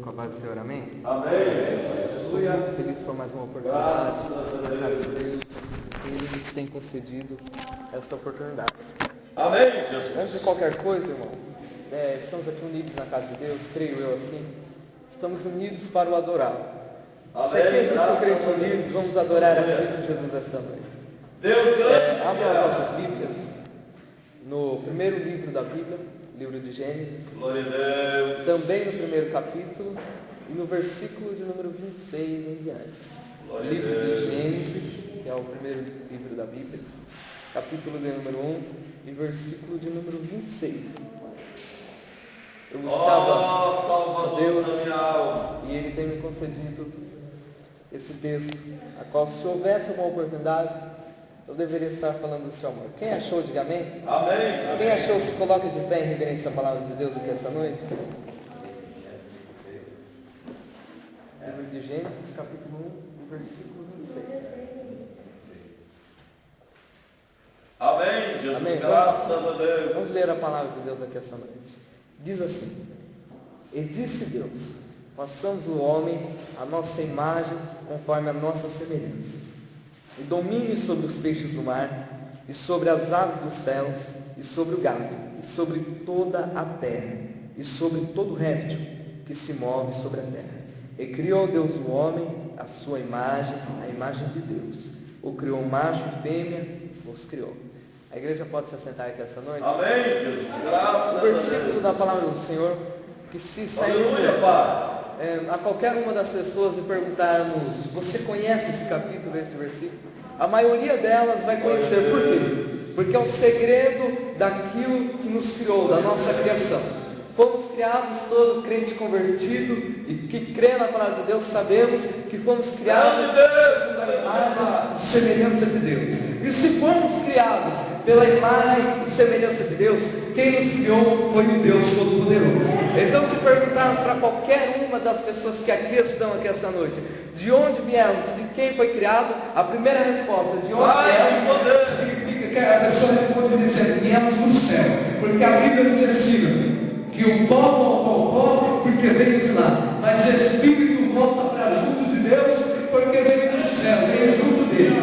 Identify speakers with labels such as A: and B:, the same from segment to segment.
A: com a paz do Senhor, amém?
B: Amém.
A: Estou muito feliz por mais uma oportunidade na casa de Deus. Ele nos tem concedido esta oportunidade.
B: Amém, Jesus.
A: Antes de qualquer coisa, irmão, estamos aqui unidos na casa de Deus, creio eu assim. Estamos unidos para o adorá-lo. Se aqui existe um crente unido, vamos adorar a Cristo Jesus esta noite.
B: Deus grande.
A: Abra as nossas Bíblias no primeiro livro da Bíblia, livro de Gênesis.
B: Glória a Deus.
A: Também no primeiro capítulo e no versículo de número 26 em diante.
B: Glória a
A: Livro
B: Deus.
A: de Gênesis, que é o primeiro livro da Bíblia, capítulo de número 1 e versículo de número 26. Eu buscava a
B: Salvador
A: Deus
B: da minha alma.
A: e Ele tem me concedido esse texto, a qual, se houvesse uma oportunidade, eu deveria estar falando do seu amor. Quem achou, diga amém.
B: Amém.
A: Quem achou, se coloca de pé em reverência à palavra de Deus aqui essa noite. Livro de Gênesis, capítulo 1, versículo 26.
B: Amém, Jesus.
A: Amém.
B: Graças a Deus.
A: Vamos ler a palavra de Deus aqui essa noite. Diz assim: E disse Deus: façamos o homem à nossa imagem, conforme a nossa semelhança, e domine sobre os peixes do mar, e sobre as aves dos céus, e sobre o gado, e sobre toda a terra, e sobre todo réptil que se move sobre a terra. E criou Deus o homem, à sua imagem, a imagem de Deus. O criou macho e fêmea, os criou. A igreja pode se assentar aqui essa noite?
B: Amém, Jesus. Graças
A: O
B: a
A: versículo
B: Deus.
A: da palavra do Senhor, que se
B: Aleluia,
A: sairmos
B: Pai.
A: a qualquer uma das pessoas e perguntarmos: você conhece esse capítulo, esse versículo? A maioria delas vai conhecer. Por quê? Porque é o segredo daquilo que nos criou, da nossa criação. Fomos criados, todo crente convertido e que crê na palavra de Deus, sabemos que fomos criados segundo a imagem e semelhança de Deus. E se fomos criados pela imagem e semelhança de Deus, quem nos criou foi o Deus Todo-Poderoso. Então, se perguntarmos para qualquer uma das pessoas que aqui estão aqui esta noite, de onde viemos, de quem foi criado, a primeira resposta, de onde viemos, significa que a pessoa responde dizendo: viemos do céu, porque a Bíblia nos ensina que o pó volta ao pó porque veio de lá, mas o Espírito volta para junto de Deus porque veio do céu, veio junto dele.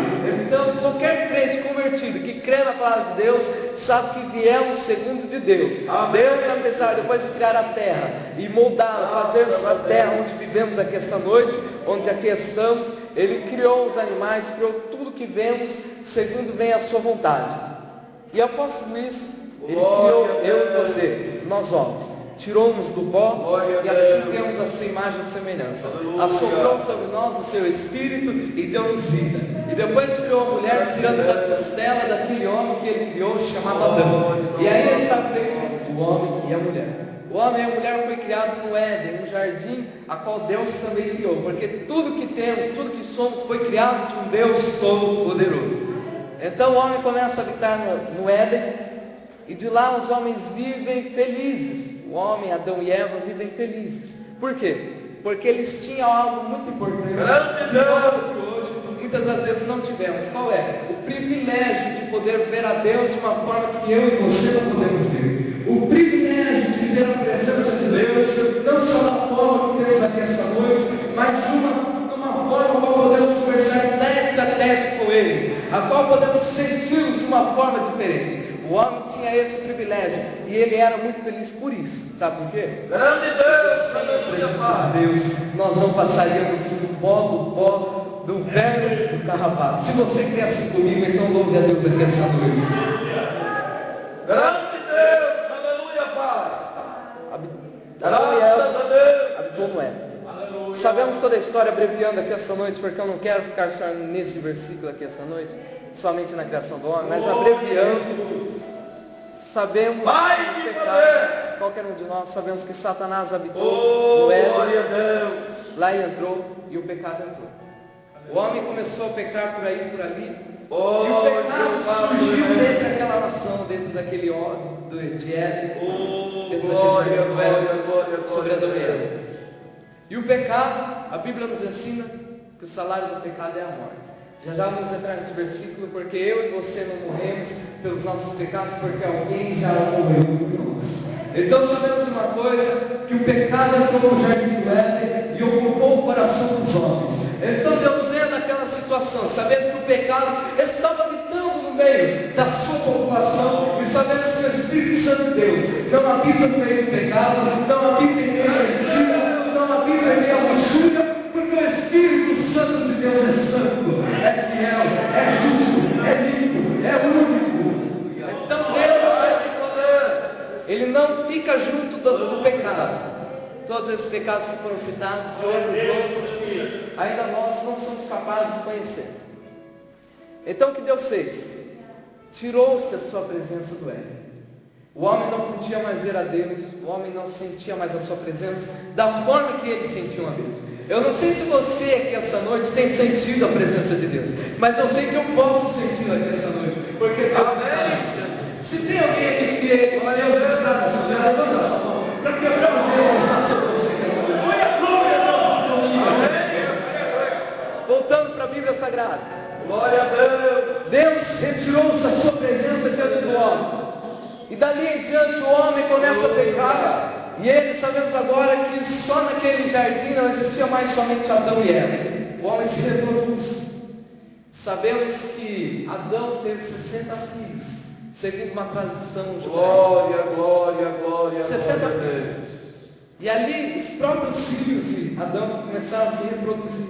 A: Então, qualquer crente convertido que crê na palavra de Deus sabe que viemos segundo de Deus. Deus, apesar depois de criar a terra e moldá-la, fazer essa terra onde vivemos aqui esta noite, onde aqui estamos, Ele criou os animais, criou tudo que vemos segundo vem a sua vontade. E após tudo isso, Ele criou eu e você, nós homens, tirou-nos do pó e assim temos a sua imagem e semelhança. Assoprou sobre nós o seu espírito e deu-nos vida. E depois criou a mulher, tirando da costela daquele homem que Ele criou, chamado Adão. E aí está feito o homem e a mulher. O homem e a mulher foi criado no Éden, no jardim, a qual Deus também criou. Porque tudo que temos, tudo que somos, foi criado de um Deus Todo-Poderoso. Então o homem começa a habitar no Éden. E de lá os homens vivem felizes. O homem, Adão e Eva, vivem felizes. Por quê? Porque eles tinham algo muito importante que hoje, muitas das vezes, não tivemos. Qual é? O privilégio de poder ver a Deus de uma forma que eu e você não podemos ver. O privilégio de ver a presença de Deus, não só da forma que temos aqui esta noite, mas de uma forma qual podemos conversar tete a tete com Ele, a qual podemos senti-los de uma forma diferente. O homem tinha esse privilégio e ele era muito feliz por isso. Sabe por quê?
B: Grande Deus.
A: Sem a presença de Deus, nós não passaríamos do pó, do velho, do carrapato. Se você crê assim comigo, então louve a Deus aqui essa noite.
B: Grande Deus. Aleluia, Pai.
A: Adão e
B: Graças
A: Eva
B: a Deus.
A: habitou no Éden.
B: Aleluia.
A: Sabemos toda a história, abreviando aqui essa noite, porque eu não quero ficar só nesse versículo aqui essa noite, somente na criação do homem, mas abreviando, sabemos
B: Pai
A: que
B: de
A: o pecado,
B: poder.
A: qualquer um de nós sabemos que Satanás habitou
B: Oh,
A: no Éden,
B: glória a Deus.
A: lá ele entrou e o pecado entrou. O homem começou a pecar por aí, por ali,
B: Oh,
A: e o pecado
B: Jeová,
A: surgiu
B: Deus.
A: dentro daquela nação, dentro daquele homem, de Éden,
B: Oh,
A: dentro
B: glória,
A: daquele
B: glória, glória,
A: sobre Adão e
B: glória.
A: Eva. E o pecado, a Bíblia nos ensina que o salário do pecado é a morte. Já já vamos entrar nesse versículo, porque eu e você não morremos pelos nossos pecados, porque alguém já morreu por nós. Então sabemos uma coisa. coisa, que o pecado entrou no jardim do Éden e ocupou o coração dos homens. Então Deus vendo aquela situação, sabendo que o pecado estava habitando no meio da sua população, e sabendo que o Espírito Santo de Deus não habita no meio do pecado, não habita em meio à mentira, não habita em meio à luxúria, porque o Espírito Santo de Deus é santo, é fiel, é justo, é limpo, é único. Então Deus, Ele não fica junto do pecado. Todos esses pecados que foram citados e outros que ainda nós não somos capazes de conhecer. Então o que Deus fez? Tirou-se a sua presença do Éden. O homem não podia mais ver a Deus, o homem não sentia mais a sua presença da forma que ele sentia uma vez. Eu não sei se você aqui essa noite tem sentido a presença de Deus, mas eu sei que eu posso sentir aqui essa noite, porque Deus está. Se tem alguém aqui que Deus está na sua vida, levanta a sua mão, para quebrar o gelo que está sobre você aqui essa noite. Olha a glória comigo. Voltando para a Bíblia Sagrada. Glória a Deus. Deus retirou-se a sua presença diante do homem. E dali em diante o homem começa a pecar. E ele, sabemos agora que só naquele jardim não existia mais somente Adão e Eva. O homem se reproduz. Sabemos que Adão teve 60 filhos, segundo uma tradição judaica.
B: Glória, glória, glória.
A: 60 filhos. E ali os próprios filhos de Adão começaram a se reproduzir.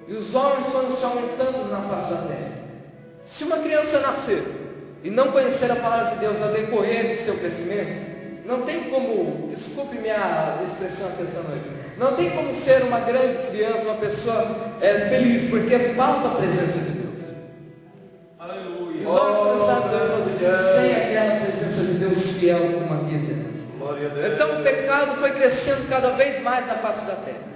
A: E os homens foram se aumentando na face da terra. Se uma criança nascer e não conhecer a palavra de Deus a decorrer do seu crescimento, não tem como, desculpe minha expressão aqui essa noite, não tem como ser uma grande criança, uma pessoa feliz, porque falta a presença de Deus. Aleluia. E os homens começaram a se reproduzir sem aquela presença de Deus fiel como havia de antes. Então o pecado foi crescendo cada vez mais na face da terra.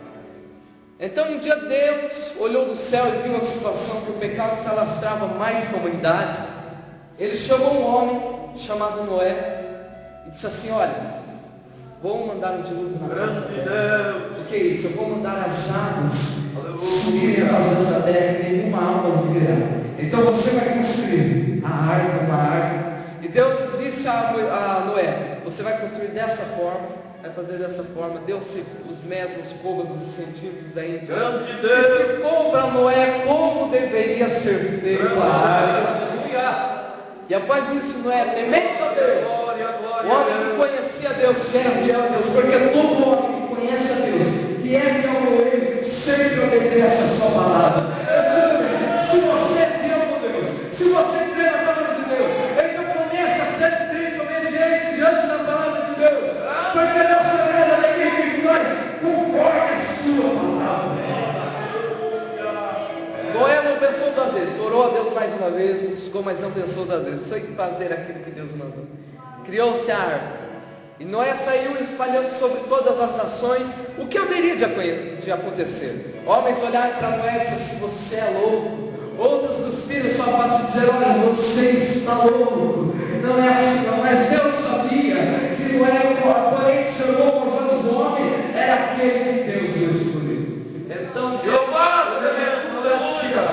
A: Então um dia Deus olhou do céu e viu a situação que o pecado se alastrava mais comunidades. Ele chamou um homem chamado Noé e disse assim: olha, vou mandar um dilúvio na face da terra. O que é isso? Eu vou mandar as águas subirem a face da terra e nenhuma alma viverá. Então você vai construir a arca, uma arca. E Deus disse a Noé: você vai construir dessa forma, vai fazer dessa forma. Deu-se os metros, os côvados, os centímetros daí em diante. Explicou para Noé como deveria ser feita a arca. E após isso, Noé, temente a Deus, o homem que conhecia Deus, que era fiel a Deus, porque todo homem que conhece a Deus, que é fiel a Ele, sempre obedece a sua palavra. Se você é fiel a Deus, se você crê na palavra de Deus, então começa a ser crente obediente diante da palavra de Deus, porque Deus se agrada daquele que faz conforme a sua palavra. Noé não pensou duas vezes, orou a Deus mais uma vez, buscou, mas não pensou duas vezes, foi fazer aquilo que Deus mandou. Criou-se a arca, e Noé saiu espalhando sobre todas as nações o que haveria de acontecer. Homens olharam para Noé e disseram assim: você é louco. Outros dos filhos só passam dizer: olha, você está louco. Não é assim não, mas Deus sabia que Noé, porém, de ser louco aos olhos do homem, era aquele que Deus ia escolher. Então Deus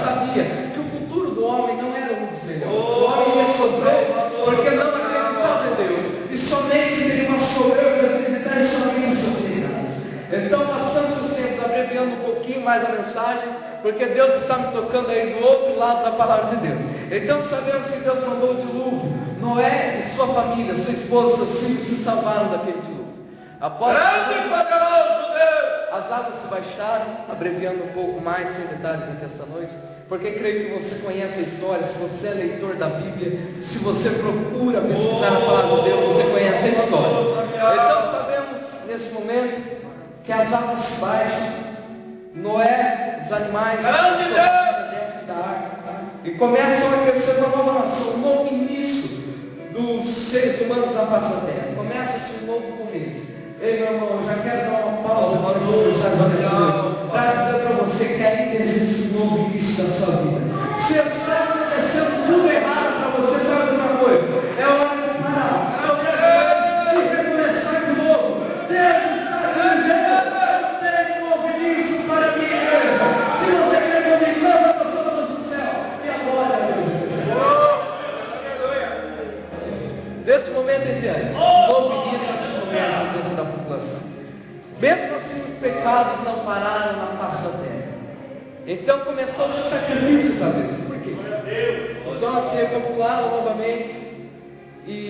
A: sabia que o futuro do homem não era um dos melhores. O homem ia sofrer porque não acreditava em Deus. E somente ele passou de acreditar em somente os seus pecados. Então passamos os tempos abreviando um pouquinho mais a mensagem, porque Deus está me tocando aí do outro lado da palavra de Deus. Então sabemos que Deus mandou o dilúvio. Noé e sua família, sua esposa, seus filhos se salvaram daquele dilúvio. Após as águas se baixaram, abreviando um pouco mais, sem detalhes aqui esta noite, porque creio que você conhece a história. Se você é leitor da Bíblia, se você procura pesquisar a palavra de Deus, você conhece a história. Então sabemos nesse momento que as águas se baixam, Noé, os animais, descem da arca e começam a crescer uma nova nação, um novo início dos seres humanos na face da terra. Começa-se um novo começo. Ei, meu irmão, eu já quero dar uma pausa para dizer para você que ainda existe um novo início da sua vida. Se está acontecendo tudo errado para você, sabe de uma coisa? É hora de parar, é hora de recomeçar de novo. Deus está dizendo: eu tenho um novo início para a minha igreja. Se você quer comigo, levanta as suas mãos no céu e agora, Deus. Desse momento em diante, um novo início se começa dentro da Mesmo assim, os pecados não pararam na face da terra. Então começou o sacrifício a Deus. Por quê? Os homens se repopularam novamente. E